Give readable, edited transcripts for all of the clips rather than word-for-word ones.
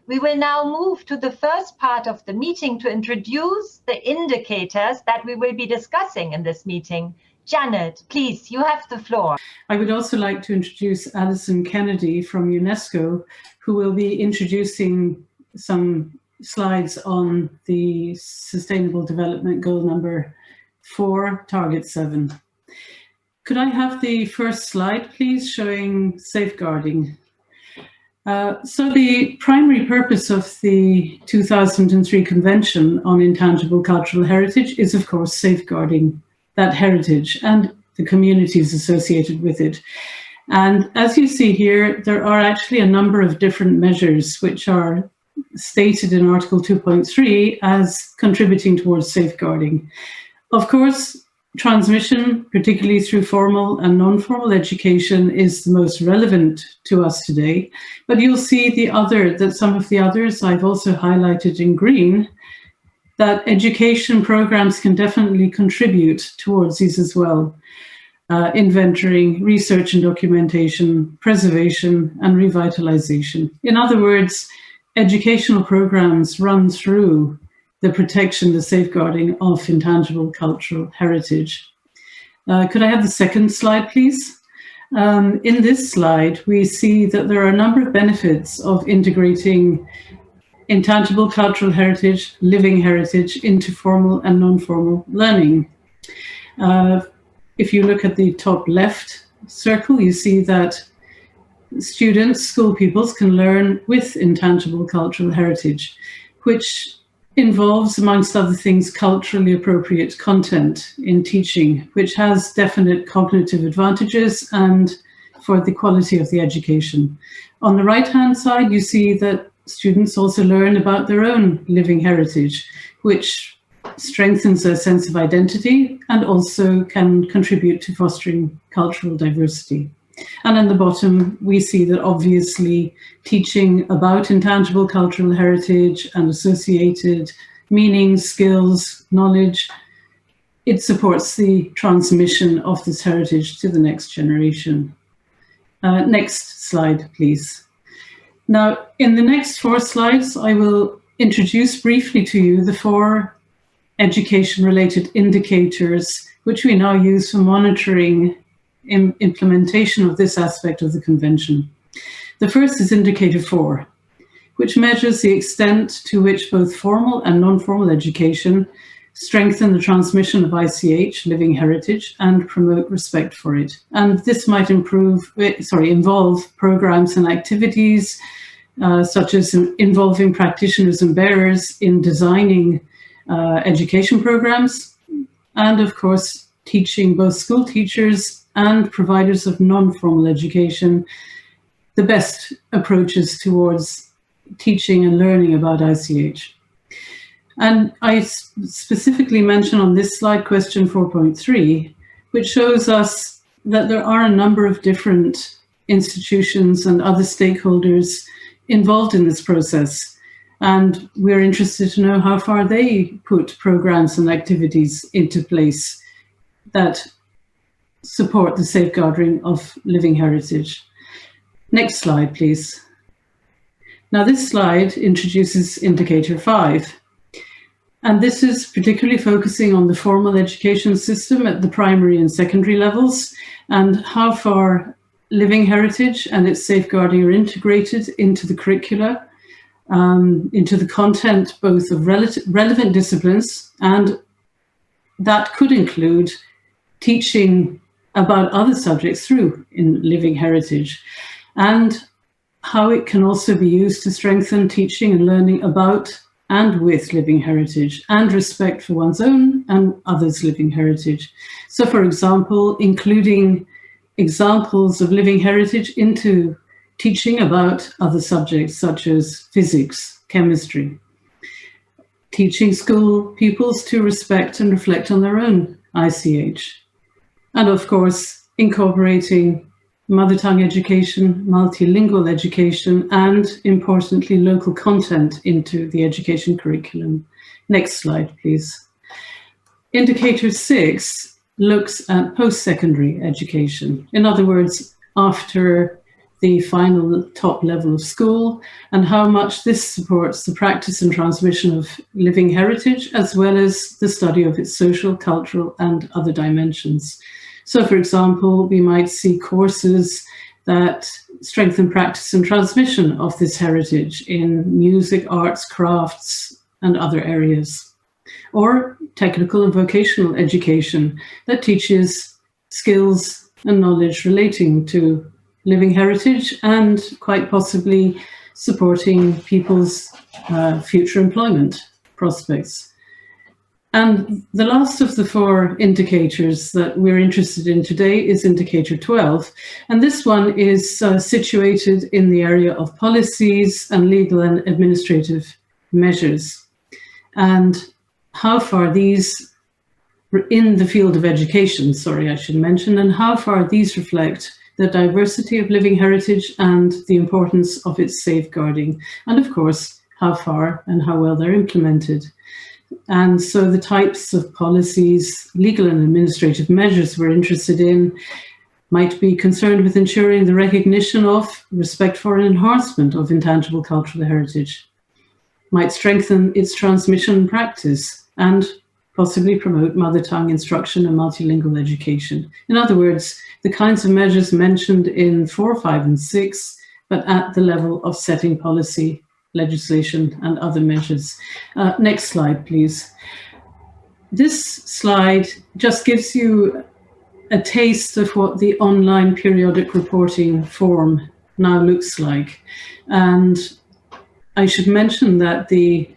We will now move to the first part of the meeting to introduce the indicators that we will be discussing in this meeting. Janet, please, you have the floor. I would also like to introduce Alison Kennedy from UNESCO, who will be introducing some slides on the Sustainable Development Goal number 4, Target 7. Could I have the first slide, please, showing safeguarding? So the primary purpose of the 2003 Convention on Intangible Cultural Heritage is, of course, safeguarding that heritage and the communities associated with it. And as you see here, there are actually a number of different measures which are stated in Article 2.3 as contributing towards safeguarding. Of course, transmission, particularly through formal and non-formal education, is the most relevant to us today. But you'll see that some of the others I've also highlighted in green, that education programs can definitely contribute towards these as well. Inventorying, research and documentation, preservation and revitalization. In other words, educational programs run through the protection, the safeguarding of intangible cultural heritage. Could I have the second slide, please? In this slide, we see that there are a number of benefits of integrating intangible cultural heritage, living heritage, into formal and non-formal learning. If you look at the top left circle, you see that students, school pupils, can learn with intangible cultural heritage, which involves, amongst other things, culturally appropriate content in teaching, which has definite cognitive advantages and for the quality of the education. On the right-hand side, you see that students also learn about their own living heritage, which strengthens their sense of identity and also can contribute to fostering cultural diversity. And in the bottom, we see that obviously teaching about intangible cultural heritage and associated meanings, skills, knowledge, it supports the transmission of this heritage to the next generation. Next slide, please. Now, in the next 4 slides, I will introduce briefly to you the 4 education-related indicators which we now use for monitoring implementation of this aspect of the Convention. The first is Indicator 4, which measures the extent to which both formal and non-formal education strengthen the transmission of ICH, living heritage, and promote respect for it. And this might involve programs and activities such as involving practitioners and bearers in designing education programs, and of course, teaching both school teachers and providers of non-formal education the best approaches towards teaching and learning about ICH. And I specifically mention on this slide question 4.3, which shows us that there are a number of different institutions and other stakeholders involved in this process. And we're interested to know how far they put programs and activities into place that support the safeguarding of living heritage. Next slide, please. Now, this slide introduces Indicator 5. And this is particularly focusing on the formal education system at the primary and secondary levels and how far living heritage and its safeguarding are integrated into the curricula, into the content both of relevant disciplines, and that could include teaching about other subjects through in living heritage, and how it can also be used to strengthen teaching and learning about and with living heritage and respect for one's own and others' living heritage. So, for example, including examples of living heritage into teaching about other subjects such as physics, chemistry, teaching school pupils to respect and reflect on their own ICH, and of course, incorporating mother tongue education, multilingual education, and importantly, local content into the education curriculum. Next slide, please. Indicator 6 looks at post-secondary education. In other words, after the final top level of school, and how much this supports the practice and transmission of living heritage, as well as the study of its social, cultural, and other dimensions. So, for example, we might see courses that strengthen practice and transmission of this heritage in music, arts, crafts, and other areas. Or technical and vocational education that teaches skills and knowledge relating to living heritage and quite possibly supporting people's future employment prospects. And the last of the 4 indicators that we're interested in today is indicator 12. And this one is situated in the area of policies and legal and administrative measures, and how far these, in the field of education, sorry, I should mention, and how far these reflect the diversity of living heritage and the importance of its safeguarding, and of course, how far and how well they're implemented. And so the types of policies, legal and administrative measures we're interested in might be concerned with ensuring the recognition of, respect for, and enhancement of intangible cultural heritage, might strengthen its transmission and practice, and possibly promote mother tongue instruction and multilingual education. In other words, the kinds of measures mentioned in 4, 5, and 6, but at the level of setting policy, legislation, and other measures. Next slide, please. This slide just gives you a taste of what the online periodic reporting form now looks like. And I should mention that the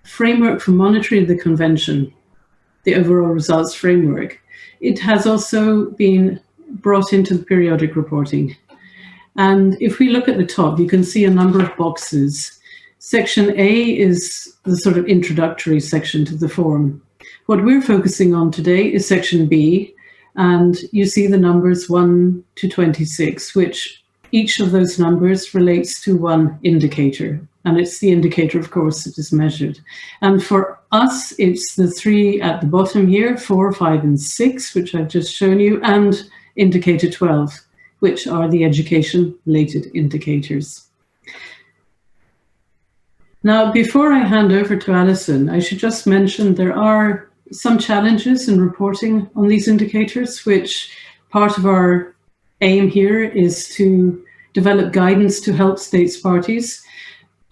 framework for monitoring the convention, the overall results framework, it has also been brought into the periodic reporting. And if we look at the top, you can see a number of boxes. Section A is the sort of introductory section to the form. What we're focusing on today is section B, and you see the numbers 1 to 26, which each of those numbers relates to one indicator. And it's the indicator, of course, that is measured. And for us, it's the 3 at the bottom here, 4, 5, and 6, which I've just shown you, and indicator 12, which are the education-related indicators. Now, before I hand over to Alison, I should just mention there are some challenges in reporting on these indicators, which part of our aim here is to develop guidance to help states parties,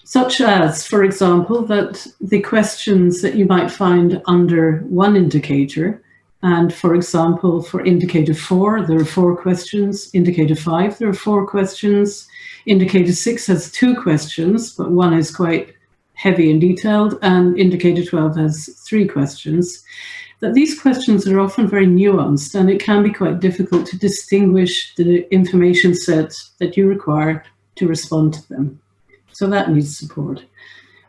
such as, for example, that the questions that you might find under one indicator, and for example, for indicator 4, there are 4 questions, indicator 5, there are 4 questions, indicator 6 has 2 questions, but one is quite heavy and detailed, and indicator 12 has 3 questions, that these questions are often very nuanced, and it can be quite difficult to distinguish the information set that you require to respond to them. So that needs support.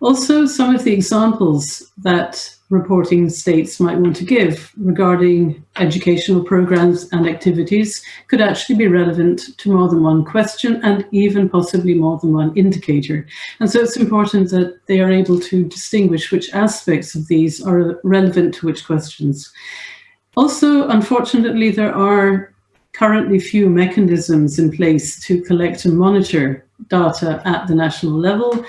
Also, some of the examples that reporting states might want to give regarding educational programs and activities could actually be relevant to more than one question and even possibly more than one indicator. And so it's important that they are able to distinguish which aspects of these are relevant to which questions. Also, unfortunately, there are currently few mechanisms in place to collect and monitor data at the national level.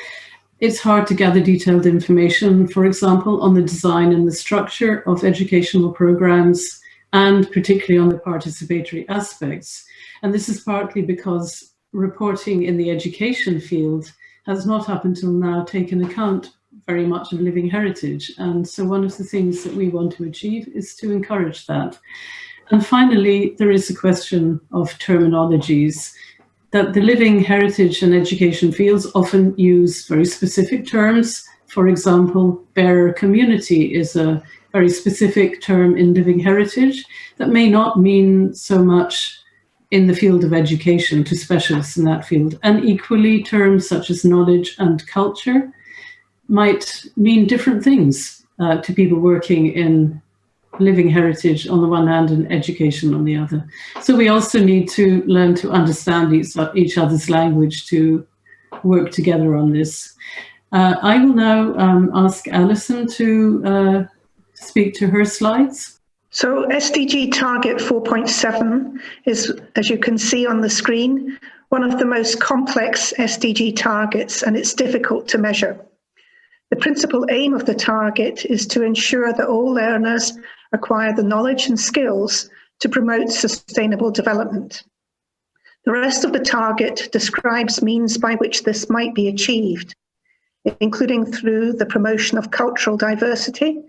It's hard to gather detailed information, for example, on the design and the structure of educational programs, and particularly on the participatory aspects. And this is partly because reporting in the education field has not up until now taken account very much of living heritage. And so one of the things that we want to achieve is to encourage that. And finally, there is a question of terminologies, that the living heritage and education fields often use very specific terms. For example, bearer community is a very specific term in living heritage that may not mean so much in the field of education to specialists in that field. And equally, terms such as knowledge and culture might mean different things to people working in living heritage on the one hand and education on the other. So we also need to learn to understand each other's language to work together on this. I will now ask Alison to speak to her slides. So SDG Target 4.7 is, as you can see on the screen, one of the most complex SDG targets, and it's difficult to measure. The principal aim of the target is to ensure that all learners acquire the knowledge and skills to promote sustainable development. The rest of the target describes means by which this might be achieved, including through the promotion of cultural diversity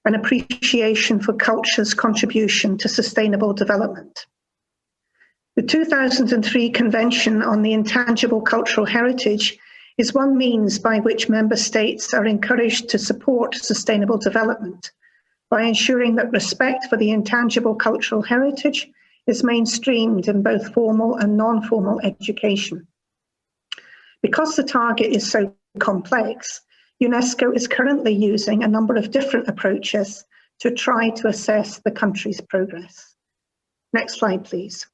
and appreciation for culture's contribution to sustainable development. The 2003 Convention on the Intangible Cultural Heritage is one means by which member states are encouraged to support sustainable development by ensuring that respect for the intangible cultural heritage is mainstreamed in both formal and non-formal education. Because the target is so complex, UNESCO is currently using a number of different approaches to try to assess the country's progress. Next slide, please.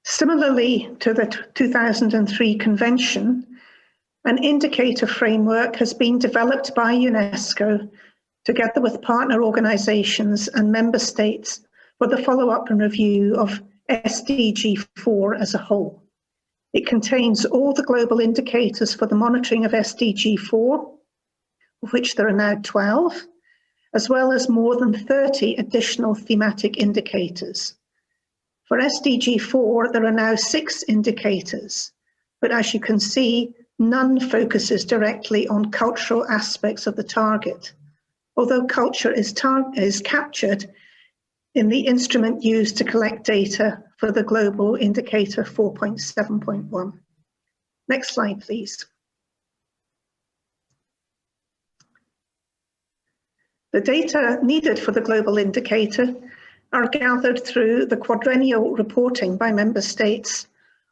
Similarly to the 2003 Convention, an indicator framework has been developed by UNESCO together with partner organisations and member states for the follow-up and review of SDG 4 as a whole. It contains all the global indicators for the monitoring of SDG 4, of which there are now 12, as well as more than 30 additional thematic indicators. For SDG 4, there are now 6 indicators, but as you can see, none focuses directly on cultural aspects of the target, although culture is captured in the instrument used to collect data for the global indicator 4.7.1. Next slide, please. The data needed for the global indicator are gathered through the quadrennial reporting by member states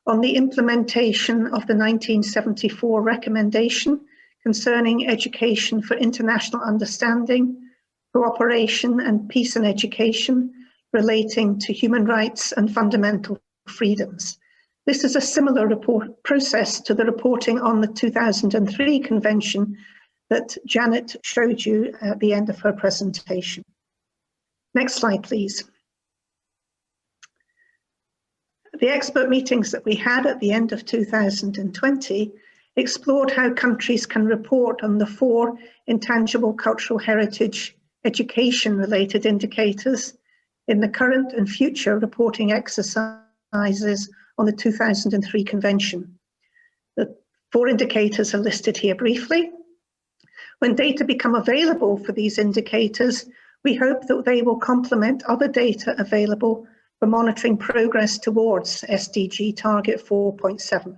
on the implementation of the 1974 recommendation concerning education for international understanding, cooperation and peace and education relating to human rights and fundamental freedoms. This is a similar process to the reporting on the 2003 Convention that Janet showed you at the end of her presentation. Next slide, please. The expert meetings that we had at the end of 2020 explored how countries can report on the 4 intangible cultural heritage education-related indicators in the current and future reporting exercises on the 2003 Convention. The 4 indicators are listed here briefly. When data become available for these indicators, we hope that they will complement other data available for monitoring progress towards SDG Target 4.7.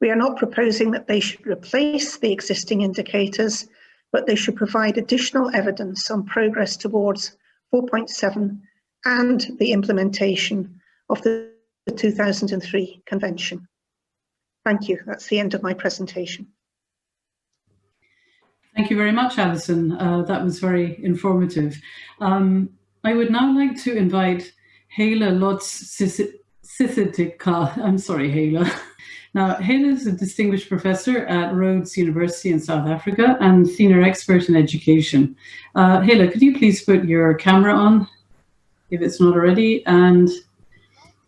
We are not proposing that they should replace the existing indicators, but they should provide additional evidence on progress towards 4.7 and the implementation of the 2003 Convention. Thank you. That's the end of my presentation. Thank you very much, Alison. That was very informative. I would now like to invite Hela Lotz-Sisitika. I'm sorry, Hela. Now, Hela is a distinguished professor at Rhodes University in South Africa and senior expert in education. Hela, could you please put your camera on, if it's not already? And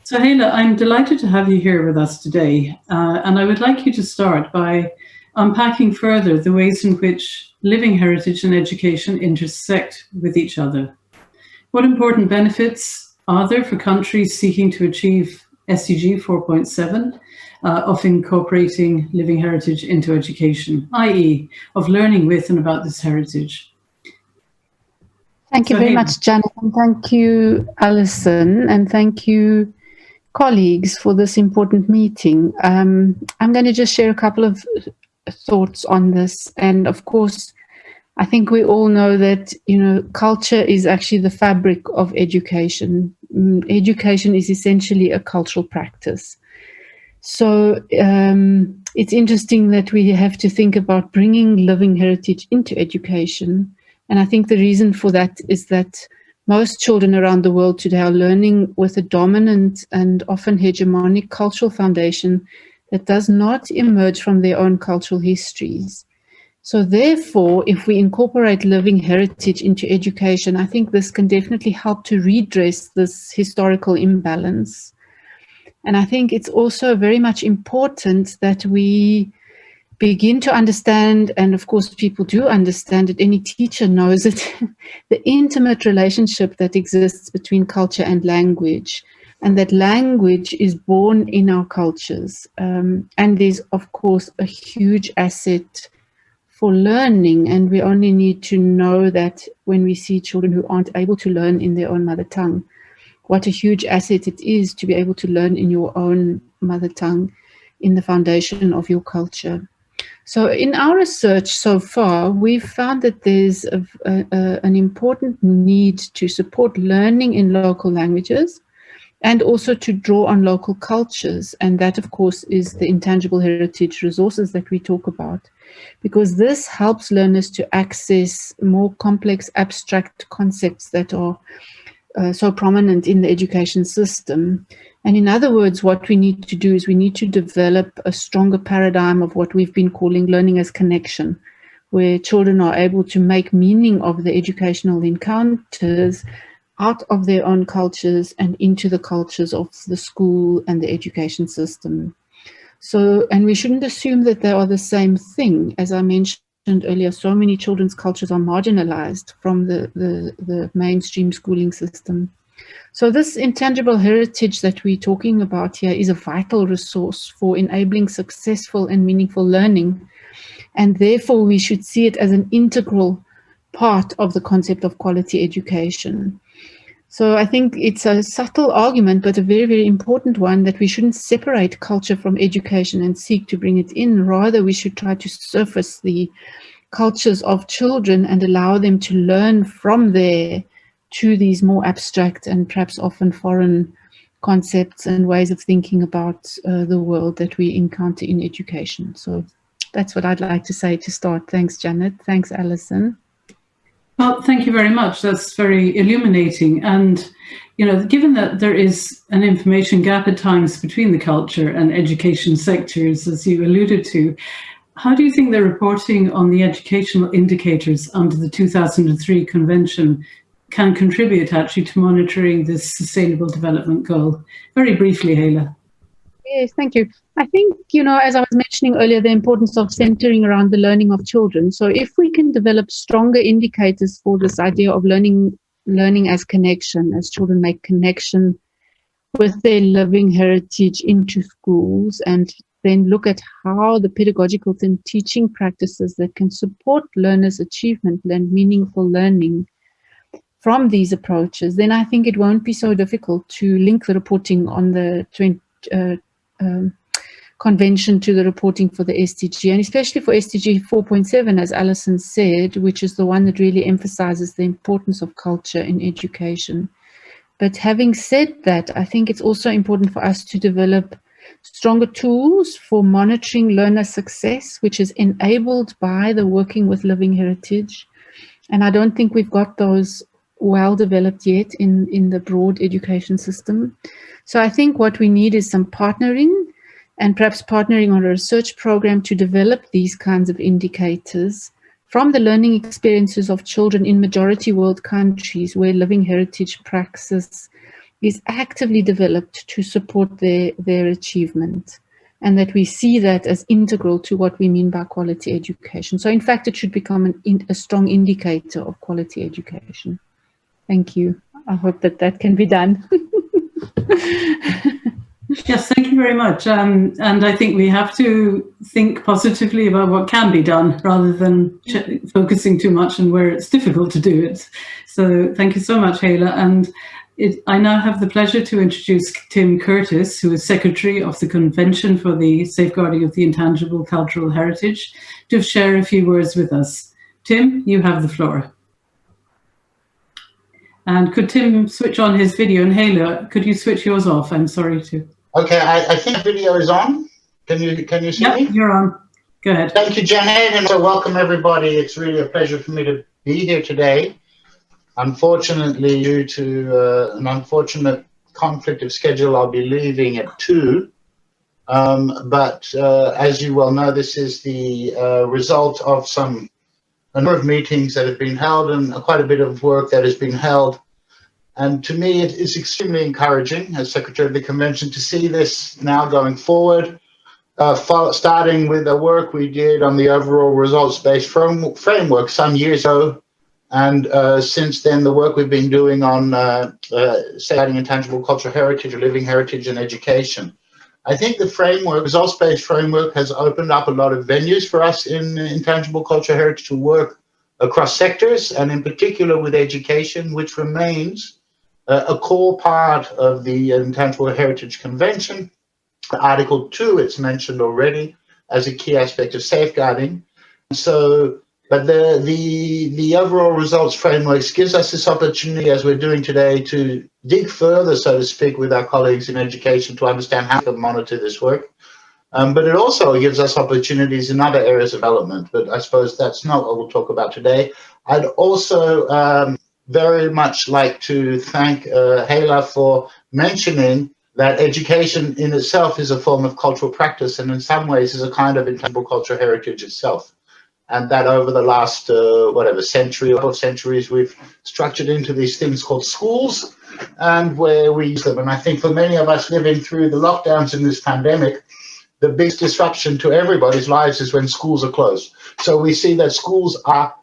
so, Hela, I'm delighted to have you here with us today. And I would like you to start by unpacking further the ways in which living heritage and education intersect with each other. What important benefits are there for countries seeking to achieve SDG 4.7 of incorporating living heritage into education, i.e. of learning with and about this heritage? Thank you very much, Janet, and thank you, Alison, and thank you, colleagues, for this important meeting. I'm going to just share a couple of thoughts on this. And of course, I think we all know that, culture is actually the fabric of education. Education is essentially a cultural practice. So it's interesting that we have to think about bringing living heritage into education. And I think the reason for that is that most children around the world today are learning with a dominant and often hegemonic cultural foundation that does not emerge from their own cultural histories. So therefore, if we incorporate living heritage into education, I think this can definitely help to redress this historical imbalance. And I think it's also very much important that we begin to understand, and of course people do understand it, any teacher knows it, the intimate relationship that exists between culture and language, and that language is born in our cultures. And there's of course a huge asset for learning, and we only need to know that when we see children who aren't able to learn in their own mother tongue, what a huge asset it is to be able to learn in your own mother tongue, in the foundation of your culture. So in our research so far, we've found that there's an important need to support learning in local languages and also to draw on local cultures. And that, of course, is the intangible heritage resources that we talk about, because this helps learners to access more complex, abstract concepts that are so prominent in the education system. And in other words, what we need to do is we need to develop a stronger paradigm of what we've been calling learning as connection, where children are able to make meaning of the educational encounters out of their own cultures and into the cultures of the school and the education system. So, and we shouldn't assume that they are the same thing. As I mentioned earlier, so many children's cultures are marginalized from the mainstream schooling system. So this intangible heritage that we're talking about here is a vital resource for enabling successful and meaningful learning. And therefore, we should see it as an integral part of the concept of quality education. So I think it's a subtle argument, but a very, very important one, that we shouldn't separate culture from education and seek to bring it in. Rather, we should try to surface the cultures of children and allow them to learn from there to these more abstract and perhaps often foreign concepts and ways of thinking about the world that we encounter in education. So that's what I'd like to say to start. Thanks, Janet. Thanks, Alison. Well, thank you very much. That's very illuminating. And, you know, given that there is an information gap at times between the culture and education sectors, as you alluded to, how do you think the reporting on the educational indicators under the 2003 Convention can contribute actually to monitoring this Sustainable Development Goal? Very briefly, Hela. Yes, thank you. I think, you know, as I was mentioning earlier, the importance of centering around the learning of children. So if we can develop stronger indicators for this idea of learning as connection, as children make connection with their living heritage into schools, and then look at how the pedagogical and teaching practices that can support learners' achievement and meaningful learning from these approaches, then I think it won't be so difficult to link the reporting on the convention to the reporting for the SDG, and especially for SDG 4.7, as Alison said, which is the one that really emphasizes the importance of culture in education. But having said that, I think it's also important for us to develop stronger tools for monitoring learner success, which is enabled by the working with living heritage. And I don't think we've got those well developed yet in the broad education system. So I think what we need is some partnering, and perhaps partnering on a research program to develop these kinds of indicators from the learning experiences of children in majority world countries where living heritage praxis is actively developed to support their achievement, and that we see that as integral to what we mean by quality education. So in fact, it should become a strong indicator of quality education. Thank you. I hope that can be done. Yes, thank you very much. And I think we have to think positively about what can be done rather than focusing too much on where it's difficult to do it. So thank you so much, Hela. And I now have the pleasure to introduce Tim Curtis, who is Secretary of the Convention for the Safeguarding of the Intangible Cultural Heritage, to share a few words with us. Tim, you have the floor. And could Tim switch on his video? And Hela, could you switch yours off? I'm sorry to. Okay, I think the video is on. Can you see me? You're on. Go ahead. Thank you, Janet, and so welcome everybody. It's really a pleasure for me to be here today. Unfortunately, due to an unfortunate conflict of schedule, I'll be leaving at 2. But as you well know, this is the result of a number of meetings that have been held and quite a bit of work that has been held. And to me, it is extremely encouraging as Secretary of the Convention to see this now going forward, starting with the work we did on the overall results-based framework some years ago. And since then, the work we've been doing on safeguarding intangible cultural heritage, living heritage, and education. I think the framework, results-based framework, has opened up a lot of venues for us in intangible cultural heritage to work across sectors, and in particular with education, which remains a core part of the Intangible Heritage Convention. Article 2, it's mentioned already as a key aspect of safeguarding. So, but the overall results frameworks gives us this opportunity, as we're doing today, to dig further, so to speak, with our colleagues in education to understand how to monitor this work. But it also gives us opportunities in other areas of development. But I suppose that's not what we'll talk about today. I'd also very much like to thank Hela for mentioning that education in itself is a form of cultural practice, and in some ways is a kind of intangible cultural heritage itself. And that over the last, century or centuries, we've structured into these things called schools, and where we use them. And I think for many of us living through the lockdowns in this pandemic, the biggest disruption to everybody's lives is when schools are closed. So we see that schools are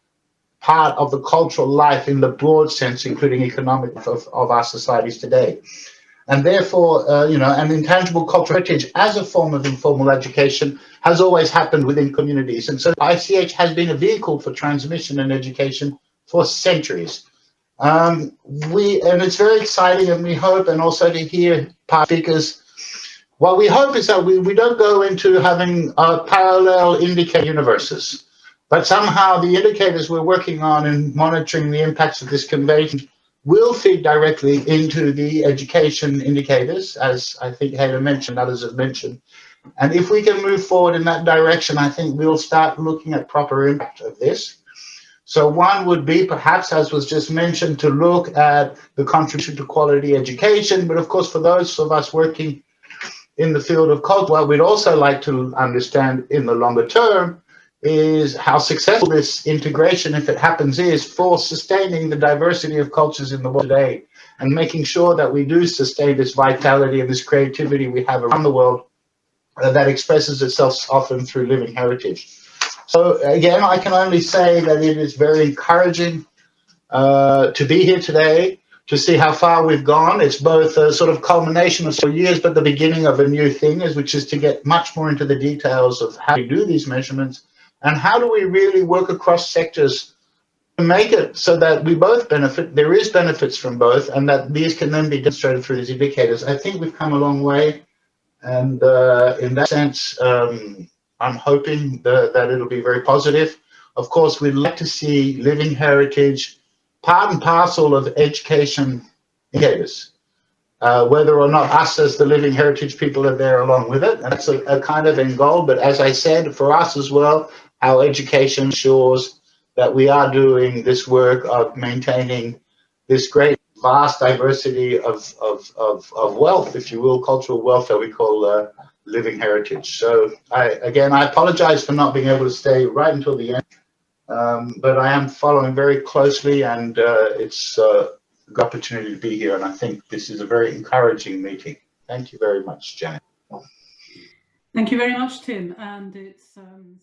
part of the cultural life in the broad sense, including economic of our societies today. And therefore, an intangible cultural heritage as a form of informal education has always happened within communities. And so ICH has been a vehicle for transmission and education for centuries. And it's very exciting, and we hope, and also to hear past speakers, what we hope is that we don't go into having parallel indicator universes, but somehow the indicators we're working on in monitoring the impacts of this convention will feed directly into the education indicators, as I think Hela mentioned, others have mentioned. And if we can move forward in that direction, I think we'll start looking at proper impact of this. So one would be, perhaps, as was just mentioned, to look at the contribution to quality education. But of course, for those of us working in the field of culture, what we'd also like to understand in the longer term is how successful this integration, if it happens, is for sustaining the diversity of cultures in the world today, and making sure that we do sustain this vitality and this creativity we have around the world that expresses itself often through living heritage. So again, I can only say that it is very encouraging to be here today, to see how far we've gone. It's both a sort of culmination of several years, but the beginning of a new thing, which is to get much more into the details of how we do these measurements, and how do we really work across sectors to make it so that we both benefit, there is benefits from both, and that these can then be demonstrated through these indicators. I think we've come a long way, and in that sense, I'm hoping that it'll be very positive. Of course, we'd like to see living heritage part and parcel of education indicators, whether or not us as the living heritage people are there along with it. And that's a kind of end goal. But as I said, for us as well, our education ensures that we are doing this work of maintaining this great, vast diversity of wealth, if you will, cultural wealth that we call living heritage. So I apologize for not being able to stay right until the end. But I am following very closely, and it's a good opportunity to be here. And I think this is a very encouraging meeting. Thank you very much, Janet. Thank you very much, Tim. And it's certainly